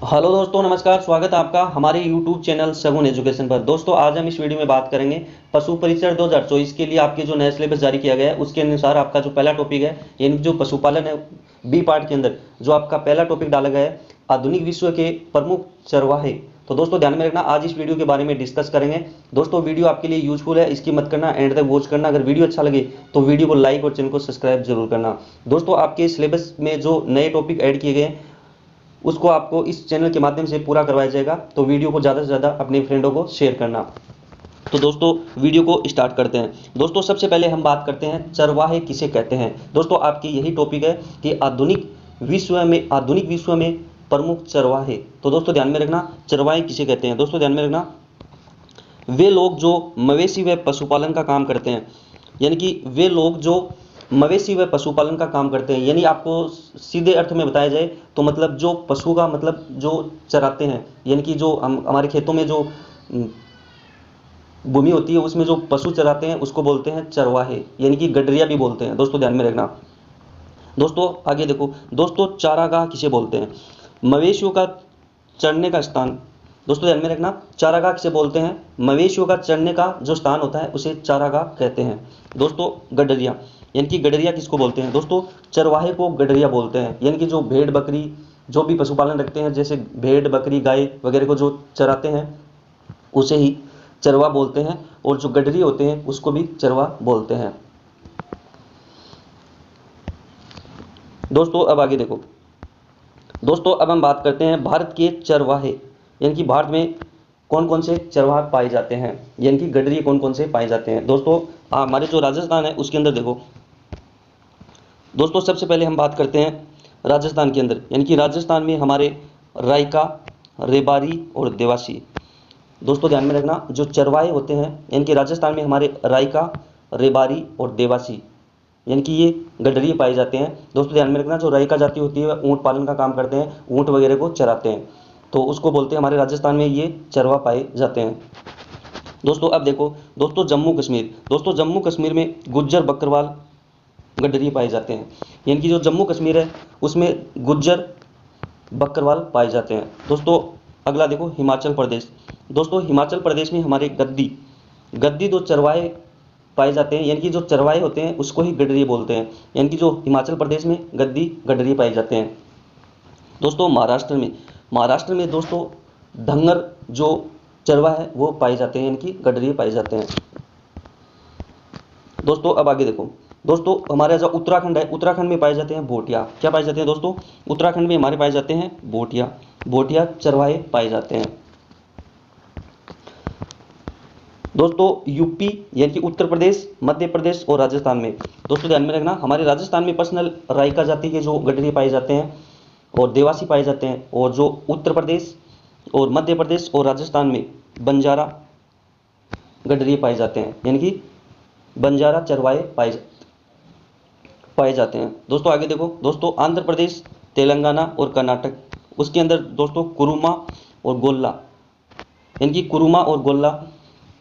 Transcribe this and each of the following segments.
Hello दोस्तों, नमस्कार। स्वागत है आपका हमारे यूट्यूब चैनल सगुन एजुकेशन पर। दोस्तों, आज हम इस वीडियो में बात करेंगे पशु परीक्षण 2024 के लिए आपके जो नया सिलेबस जारी किया गया है उसके अनुसार आपका जो पहला टॉपिक है, यानी जो पशुपालन है, बी पार्ट के अंदर जो आपका पहला टॉपिक डाला गया है, आधुनिक विश्व के प्रमुख चरवाहे। तो दोस्तों ध्यान में रखना, आज इस वीडियो के बारे में डिस्कस करेंगे। दोस्तों वीडियो आपके लिए यूजफुल है, इसकी मत करना, एंड तक वॉच करना। अगर वीडियो अच्छा लगे तो वीडियो को लाइक और चैनल को सब्सक्राइब जरूर करना। दोस्तों, आपके सिलेबस में जो नए टॉपिक ऐड किए गए हैं उसको आपको इस चैनल के माध्यम से पूरा करवाया जाएगा, तो वीडियो को ज़्यादा से ज़्यादा अपने फ्रेंडों को शेयर करना। तो दोस्तों वीडियो को स्टार्ट करते हैं। दोस्तों सबसे पहले हम बात करते हैं चरवाहे किसे कहते हैं। दोस्तों आपकी यही टॉपिक है कि आधुनिक विश्व में प्रमुख चरवाहे। तो दोस्तों ध्यान में रखना, चरवाहे किसे कहते हैं। दोस्तों ध्यान में रखना, वे लोग जो मवेशी व पशुपालन का काम करते हैं, यानी कि वे लोग जो मवेशी व पशुपालन का काम करते हैं, यानी आपको सीधे अर्थ में बताया जाए तो मतलब जो पशु का मतलब जो चराते हैं, यानी कि जो हम हमारे खेतों में जो भूमि होती है उसमें जो पशु चराते हैं उसको बोलते हैं चरवाहे, यानी कि गडरिया भी बोलते हैं। दोस्तों ध्यान में रखना। दोस्तों आगे देखो, दोस्तों चारागाह किसे बोलते हैं। मवेशियों का चरने का स्थान। दोस्तों ध्यान में रखना, चारागाह किसे बोलते हैं। मवेशियों का चरने का जो स्थान होता है उसे चारागाह कहते हैं। दोस्तों गडरिया, यानी कि गडरिया किसको बोलते हैं। दोस्तों चरवाहे को गडरिया बोलते हैं, यानी कि जो भेड़ बकरी जो भी पशुपालन रखते हैं, जैसे भेड़ बकरी गाय वगैरह को जो चराते हैं उसे ही चरवा बोलते हैं, और जो गडरी होते हैं उसको भी चरवा बोलते हैं। दोस्तों अब आगे देखो, दोस्तों अब हम बात करते हैं भारत के चरवाहे, यानी कि भारत में कौन कौन से चरवाहे पाए जाते हैं, यानी कि गडरी कौन कौन से पाए जाते हैं। दोस्तों हमारे जो राजस्थान है उसके अंदर देखो, दोस्तों सबसे पहले हम बात करते हैं राजस्थान के अंदर, यानी कि राजस्थान में हमारे रायका, रेबारी और देवासी। दोस्तों ध्यान में रखना, जो चरवाहे होते हैं यानी कि राजस्थान में हमारे रायका, रेबारी और देवासी, यानी कि ये गडरिए पाए जाते हैं। दोस्तों ध्यान में रखना, जो रायका जाति होती है वह ऊँट पालन का काम करते हैं, ऊँट वगैरह को चराते हैं, तो उसको बोलते हैं, हमारे राजस्थान में ये चरवा पाए जाते हैं। दोस्तों अब देखो, दोस्तों जम्मू कश्मीर, दोस्तों जम्मू कश्मीर में गुज्जर बकरवाल गडरिए पाए जाते हैं, यानी कि जो जम्मू कश्मीर है उसमें गुज्जर बकरवाल पाए जाते हैं। दोस्तों अगला देखो, हिमाचल प्रदेश। दोस्तों हिमाचल प्रदेश में हमारे गद्दी गद्दी दो चरवाहे पाए जाते हैं, यानी कि जो चरवाहे होते हैं उसको ही गडरिए बोलते हैं, यानी कि जो हिमाचल प्रदेश में गद्दी गडरिए पाए जाते हैं। दोस्तों महाराष्ट्र में दोस्तों धंगर जो चरवा है वो पाए जाते हैं, यानी कि गडरिए पाए जाते हैं। दोस्तों अब आगे देखो, दोस्तों हमारे जो उत्तराखंड है, उत्तराखंड में पाए जाते हैं भोटिया। क्या पाए जाते हैं दोस्तों, उत्तराखंड में हमारे पाए जाते हैं भोटिया चरवाहे पाए जाते हैं। दोस्तों यूपी यानी कि उत्तर प्रदेश, मध्य प्रदेश और राजस्थान में, दोस्तों ध्यान में रखना, हमारे राजस्थान में पर्सनल रायका जाति के जो गडरिए पाए जाते हैं और देवासी पाए जाते हैं, और जो उत्तर प्रदेश और मध्य प्रदेश और राजस्थान में बंजारा गडरिए पाए जाते हैं, यानी कि बंजारा चरवाहे पाए जाते हैं। दोस्तों आगे देखो, दोस्तों आंध्र प्रदेश, तेलंगाना और कर्नाटक, उसके अंदर दोस्तों कुरुमा और गोल्ला, यानी कि कुरुमा और गोल्ला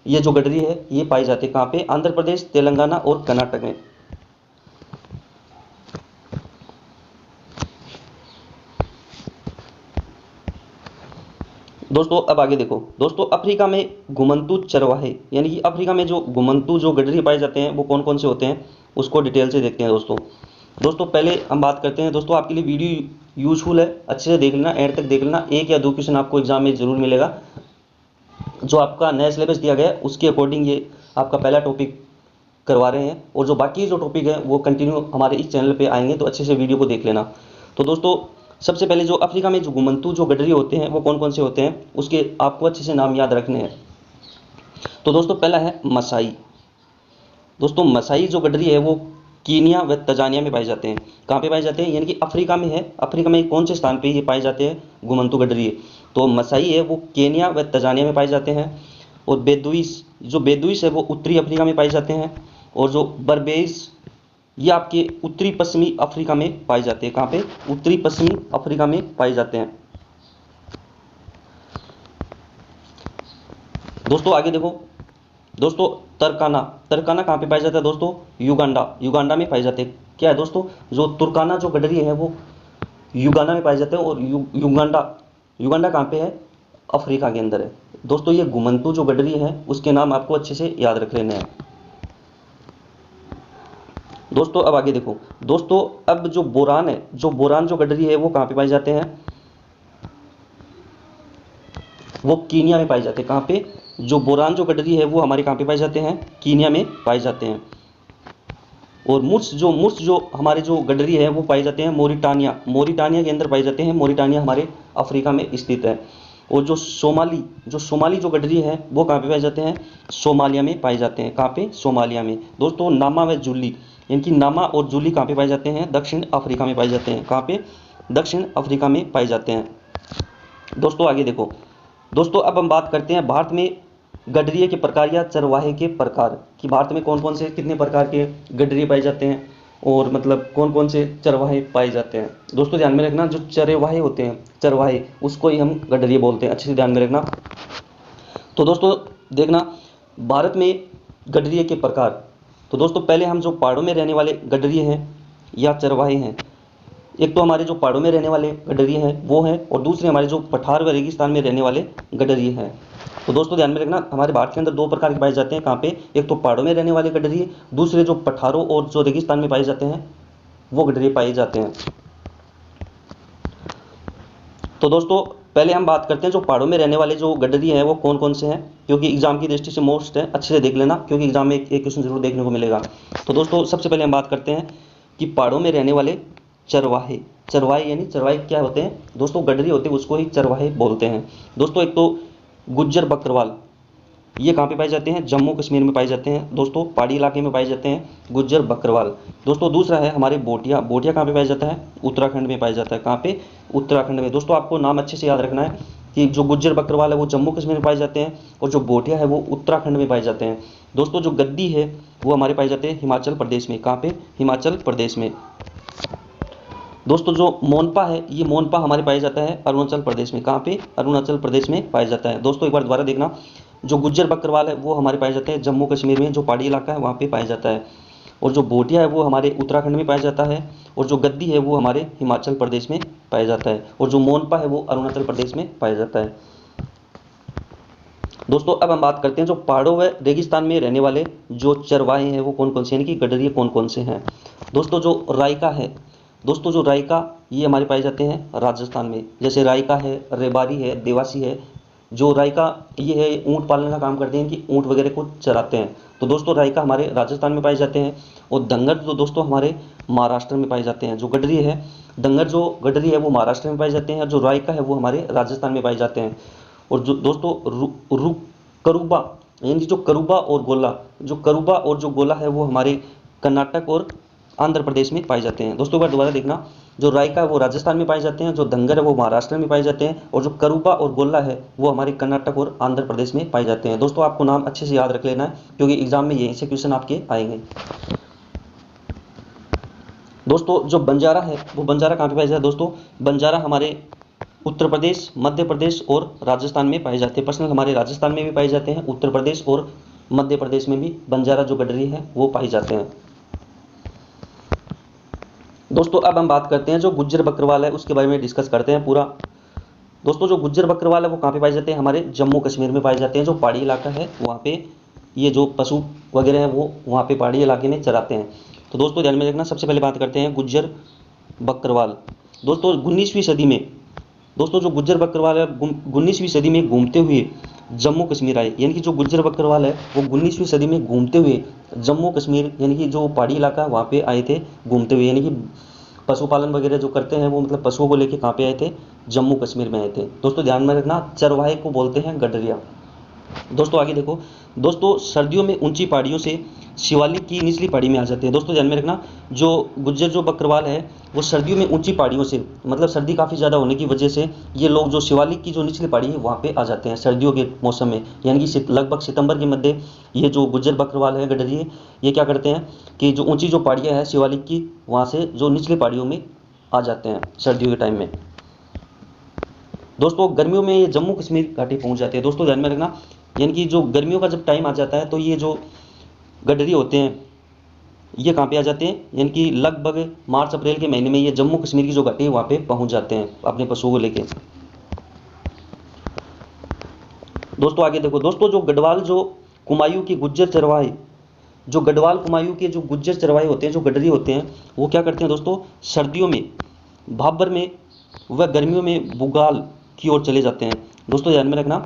ये जो गडरी है ये पाई जाती है कहाँ पे, आंध्र प्रदेश, तेलंगाना और कर्नाटक में। दोस्तों अब आगे देखो, दोस्तों अफ्रीका में घुमंतू चरवाहे, यानी कि अफ्रीका में जो घुमंतू जो गडरी पाए जाते हैं वो कौन कौन से होते हैं उसको डिटेल से देखते हैं। दोस्तों पहले हम बात करते हैं, दोस्तों आपके लिए वीडियो यूजफुल है, अच्छे से देख लेना, एंड तक देख लेना, एक या दो क्वेश्चन आपको एग्जाम में जरूर मिलेगा। जो आपका नया सिलेबस दिया गया है उसके अकॉर्डिंग ये आपका पहला टॉपिक करवा रहे हैं, और जो बाकी जो टॉपिक है वो कंटिन्यू हमारे इस चैनल पे आएंगे, तो अच्छे से वीडियो को देख लेना। तो दोस्तों सबसे पहले जो अफ्रीका में जो घुमंतू जो गडरी होते हैं वो कौन कौन से होते हैं उसके आपको अच्छे से नाम याद रखने हैं। तो दोस्तों पहला है मसाई। दोस्तों मसाई जो गडरी है वो कीनिया व तंजानिया में पाए जाते हैं। कहाँ पे पाए जाते हैं, यानी कि अफ्रीका में है। अफ्रीका में कौन से स्थान पे ये पाए जाते हैं घुमंतू गडरी, तो मसाई है वो केनिया व तंजानिया में पाए जाते हैं। और बेदुइस है वो उत्तरी अफ्रीका में पाए जाते हैं। और जो बर्बेज ये आपके उत्तरी पश्चिमी अफ्रीका में पाए जाते हैं। कहाँ पे, उत्तरी पश्चिमी अफ्रीका में पाए जाते हैं। दोस्तों आगे देखो, दोस्तों तरकाना कहाँ पे पाया जाता है दोस्तों, युगांडा में पाए जाते हैं। क्या है दोस्तों, जो तुर्काना जो गडरी है वो युगांडा में पाए जाते हैं, और युगांडा युगांडा कहाँ पे है? अफ्रीका के अंदर है। दोस्तों ये घुमंतू जो गडरी है उसके नाम आपको अच्छे से याद रख लेने हैं। दोस्तों अब आगे देखो, दोस्तों अब जो बोरान है, जो बोरान जो गडरी है वो कहाँ पे पाए जाते हैं? वो कीनिया में पाए जाते हैं। कहाँ पे? जो बोरान जो गडरी है वो हमारे कहाँ पे पाए जाते हैं? कीनिया में पाए जाते हैं। और मुर्स जो हमारे जो गडरी है वो पाए जाते हैं मोरिटानिया के अंदर पाए जाते हैं। मोरिटानिया हमारे अफ्रीका में स्थित है। और जो सोमाली जो गडरी है वो कहाँ पे पाए जाते हैं? सोमालिया में पाए जाते हैं। कहाँ पे? सोमालिया में। दोस्तों नामा व जूली, यानी कि नामा और जूली कहाँ पे पाए जाते हैं? दक्षिण अफ्रीका में पाए जाते हैं। कहाँ पे? दक्षिण अफ्रीका में पाए जाते हैं। दोस्तों आगे देखो, दोस्तों अब हम बात करते हैं भारत में गडरिये के प्रकार या चरवाहे के प्रकार कि भारत में कौन कौन से कितने प्रकार के गडरिये पाए जाते हैं और मतलब कौन कौन से चरवाहे पाए जाते हैं। दोस्तों ध्यान में रखना, जो चरवाहे होते हैं, चरवाहे, उसको ही हम गडरिये बोलते हैं। अच्छे से ध्यान में रखना। तो दोस्तों देखना, भारत में गडरिये के प्रकार। तो दोस्तों पहले हम जो पहाड़ों में रहने वाले गडरिये हैं या चरवाहे हैं, एक तो हमारे जो पहाड़ों में रहने वाले गडरिये हैं वो हैं, और दूसरे हमारे जो पठार व रेगिस्तान में रहने वाले गडरिये हैं। तो दोस्तों ध्यान में रखना, हमारे भारत के अंदर दो प्रकार के पाए जाते हैं। कहाँ पे? एक तो पहाड़ों में रहने वाले गडरिये, दूसरे जो पठारों और जो रेगिस्तान में पाए जाते हैं वो गडरिये पाए जाते हैं। तो दोस्तों पहले हम बात करते हैं जो पहाड़ों में रहने वाले जो गडरिये हैं वो कौन कौन से हैं, क्योंकि एग्जाम की दृष्टि से मोस्ट है, अच्छे से देख लेना, क्योंकि एग्जाम में एक क्वेश्चन जरूर देखने को मिलेगा। तो दोस्तों सबसे पहले हम बात करते हैं कि पहाड़ों में रहने वाले चरवाहे। चरवाहे यानी चरवाहे क्या होते हैं? दोस्तों गडरी होते हैं उसको ही चरवाहे बोलते हैं। दोस्तों एक तो गुज्जर बकरवाल, ये कहाँ पे पाए जाते हैं? जम्मू कश्मीर में पाए जाते हैं। दोस्तों पहाड़ी इलाके में पाए जाते हैं गुज्जर बकरवाल। दोस्तों दूसरा है हमारे बोटिया। बोटिया कहाँ पे पाया जाता है? उत्तराखंड में पाया जाता है। कहाँ पे? उत्तराखंड में। दोस्तों आपको नाम अच्छे से याद रखना है कि जो गुज्जर बकरवाल है वो जम्मू कश्मीर में पाए जाते हैं और जो बोटिया है वो उत्तराखंड में पाए जाते हैं। दोस्तों जो गद्दी है वो हमारे पाए जाते हैं हिमाचल प्रदेश में। कहाँ पे? हिमाचल प्रदेश में। दोस्तों जो मोनपा है, ये मोनपा हमारे पाया जाता है अरुणाचल प्रदेश में। कहाँ पे? अरुणाचल प्रदेश में पाया जाता है। दोस्तों एक बार दोबारा देखना, जो गुज्जर बकरवाल है वो हमारे पाए जाते हैं जम्मू कश्मीर में, जो पहाड़ी इलाका है वहाँ पे पाया जाता है। और जो बोटिया है वो हमारे उत्तराखंड में पाया जाता है। और जो गद्दी है वो हमारे हिमाचल प्रदेश में पाया जाता है। और जो मोनपा है वो अरुणाचल प्रदेश में पाया जाता है। दोस्तों अब हम बात करते हैं जो पहाड़ों व रेगिस्तान में रहने वाले जो चरवाहे हैं वो कौन कौन से, यानी कि गडरिये कौन कौन से हैं। दोस्तों जो रायका है, दोस्तों जो रायका ये हमारे पाए जाते हैं राजस्थान में। जैसे रायका है, रेबारी है, देवासी है। जो रायका ये है ऊँट पालने का काम करते हैं कि ऊँट वगैरह को चराते हैं। तो दोस्तों रायका हमारे राजस्थान में पाए जाते हैं। और दंगर जो दोस्तों हमारे महाराष्ट्र में पाए जाते हैं। जो गडरी है, दंगर जो गडरी है वो महाराष्ट्र में पाए जाते हैं और जो रायका है वो हमारे राजस्थान में पाए जाते हैं। और जो दोस्तों करूबा, यानी जो करूबा और गोला, जो करूबा और जो गोला है वो हमारे कर्नाटक और आंध्र प्रदेश में पाए जाते हैं। दोस्तों एक बार दोबारा देखना, जो रायका है वो राजस्थान में पाए जाते हैं, जो दंगर है वो महाराष्ट्र में पाए जाते हैं और जो करूबा और गोला है वो हमारे कर्नाटक और आंध्र प्रदेश में पाए जाते हैं। दोस्तों आपको नाम अच्छे से याद रख लेना है क्योंकि एग्जाम में यहीं से क्वेश्चन आपके आएंगे। दोस्तों जो बंजारा है वो बंजारा कहाँ पे पाया जाता है? दोस्तों बंजारा हमारे उत्तर प्रदेश, मध्य प्रदेश और राजस्थान में पाए जाते हैं। पर्सनल हमारे राजस्थान में भी पाए जाते हैं, उत्तर प्रदेश और मध्य प्रदेश में भी बंजारा जो गडरी है वो पाए जाते हैं। दोस्तों अब हम बात करते हैं जो गुज्जर बकरवाल है उसके बारे में डिस्कस करते हैं पूरा। दोस्तों जो गुज्जर बकरवाल है वो कहाँ पे पाए जाते हैं? हमारे जम्मू कश्मीर में पाए जाते हैं। जो पहाड़ी इलाका है वहाँ पे ये जो पशु वगैरह है वो वहाँ पे पहाड़ी इलाके में चराते हैं। तो दोस्तों ध्यान में रखना, सबसे पहले बात करते हैं गुज्जर बकरवाल। दोस्तों 19वीं सदी में, दोस्तों जो गुज्जर बकरवाल है 19वीं सदी में घूमते हुए जम्मू कश्मीर आए। यानी कि जो गुज्जर बकरवाल है वो 19वीं सदी में घूमते हुए जम्मू कश्मीर यानी कि जो पहाड़ी इलाका है वहाँ पे आए थे घूमते हुए। यानी कि पशुपालन वगैरह जो करते हैं वो मतलब पशुओं को लेके कहाँ पे आए थे? जम्मू कश्मीर में आए थे। दोस्तों ध्यान में रखना, चरवाहे को बोलते हैं गडरिया। दोस्तों आगे देखो, दोस्तों सर्दियों में ऊंची पहाड़ियों से शिवालिक की निचली पहाड़ी में आ जाते हैं। दोस्तों ध्यान में रखना, जो गुज्जर जो बकरवाल है वो सर्दियों में ऊंची पहाड़ियों से, मतलब सर्दी काफ़ी ज़्यादा होने की वजह से ये लोग जो शिवालिक की जो निचली पहाड़ी है वहाँ पे आ जाते हैं सर्दियों के मौसम में। यानी कि लगभग सितंबर के मध्य ये जो गुज्जर बकरवाल है गडरिये ये क्या करते हैं कि जो ऊँची जो पहाड़ियाँ हैं शिवालिक की वहाँ से जो निचली पहाड़ियों में आ जाते हैं सर्दियों के टाइम में। दोस्तों गर्मियों में ये जम्मू कश्मीर घाटी पहुँच जाते हैं। दोस्तों ध्यान में रखना, यानी कि जो गर्मियों का जब टाइम आ जाता है तो ये जो गडरी होते हैं ये कहाँ पे आ जाते हैं? यानी कि लगभग मार्च अप्रैल के महीने में ये जम्मू कश्मीर की जो घाटी है वहाँ पे पहुँच जाते हैं अपने पशुओं को लेके। दोस्तों आगे देखो दोस्तों, जो गढ़वाल जो कुमायूं की गुज्जर चरवाहे, जो गढ़वाल कुमायूं के जो गुज्जर चरवाहे होते हैं, जो गडरी होते हैं, वो क्या करते हैं दोस्तों, सर्दियों में भाबर में व गर्मियों में बुग्याल की ओर चले जाते हैं। दोस्तों ध्यान में रखना,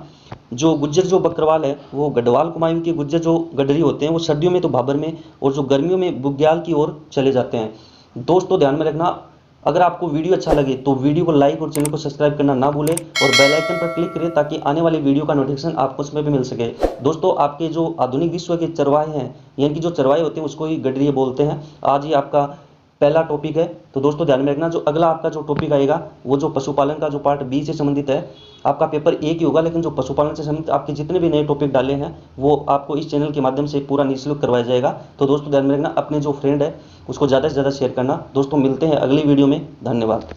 जो गुज्जर जो बकरवाल है, वो गढ़वाल कुमायूं के गुज्जर जो गडरी होते हैं, वो सर्दियों में तो भाबर में और जो गर्मियों में बुग्याल की ओर चले जाते हैं। दोस्तों ध्यान में रखना, अगर आपको वीडियो अच्छा लगे तो वीडियो को लाइक और चैनल को सब्सक्राइब करना ना भूलें और बेल आइकन पर क्लिक करें ताकि आने वाली वीडियो का नोटिफिकेशन आपको उसमें भी मिल सके। दोस्तों आपके जो आधुनिक विश्व के चरवाहे हैं, यानी कि जो चरवाहे होते हैं उसको ही गडरिये बोलते हैं। आज ये आपका पहला टॉपिक है। तो दोस्तों ध्यान में रखना, जो अगला आपका जो टॉपिक आएगा वो जो पशुपालन का जो पार्ट बी से संबंधित है, आपका पेपर एक ही होगा, लेकिन जो पशुपालन से संबंधित आपके जितने भी नए टॉपिक डाले हैं वो आपको इस चैनल के माध्यम से पूरा निःशुल्क करवाया जाएगा। तो दोस्तों ध्यान में रखना, अपने जो फ्रेंड है उसको ज़्यादा से ज़्यादा शेयर करना। दोस्तों मिलते हैं अगली वीडियो में, धन्यवाद।